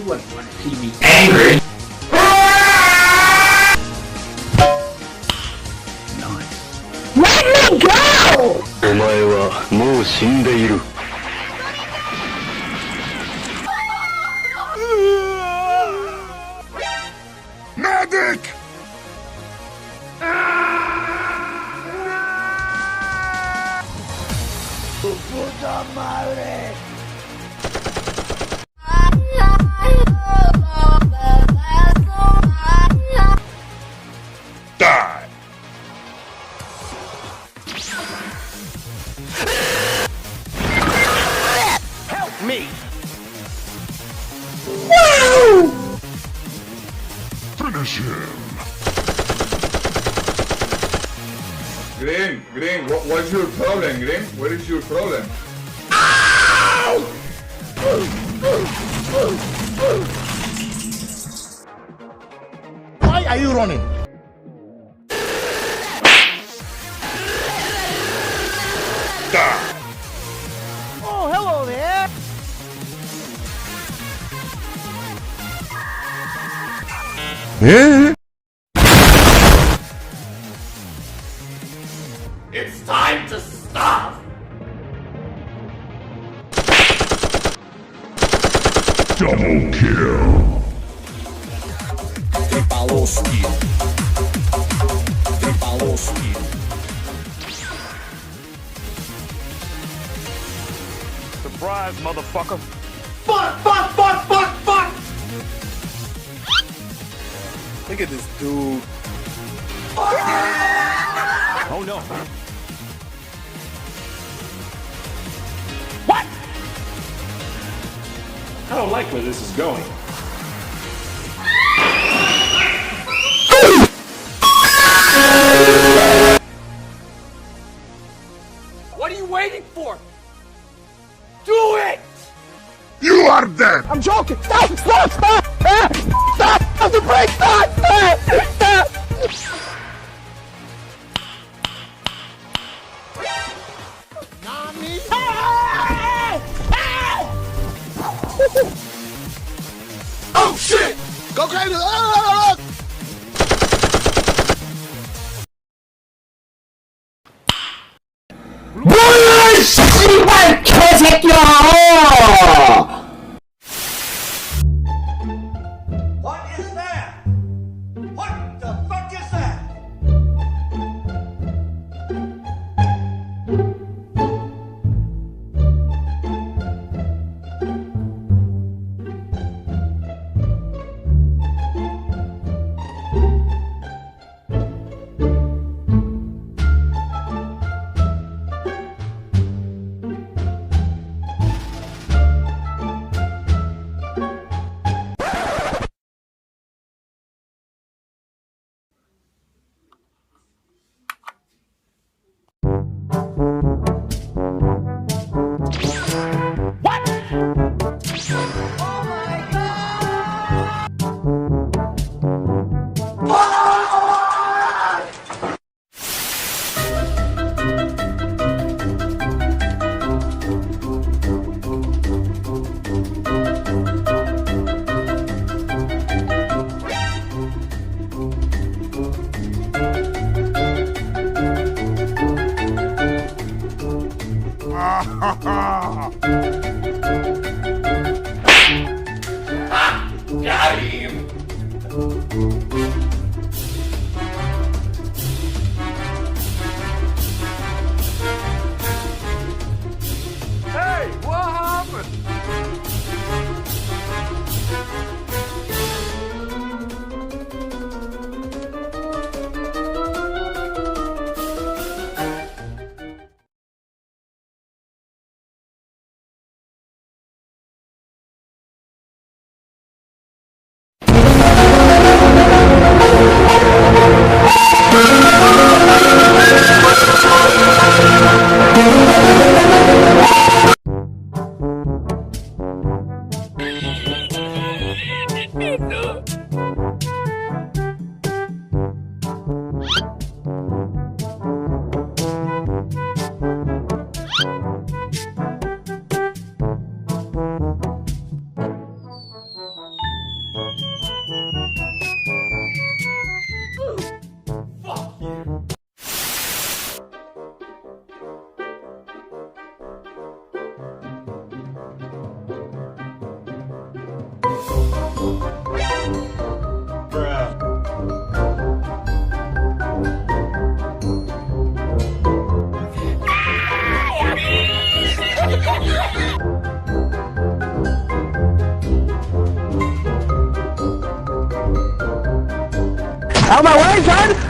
wanna see me angry? Nice. Let me go! お前はもう死んでいる。Medic! Puta madre! Die! Help me! Wow! Finish him! Green, what's your problem, Green? What is your problem? Why are you running? Die! Oh, hello there! Yeah? It's time to stop! Double kill! Surprise, motherfucker! Fuck! Look at this dude. Oh no! What? I don't like where this is going. What are you waiting for? Do it! You are dead! I'm joking! Stop! Stop! Stop! Stop! Stop the brake! Stop! Stop! Nani? Oh shit! Go crazy! 뭐야 씨발 개새끼야! What is that? What the fuck is that? Got him! Hey, what happened? Out of my way, son!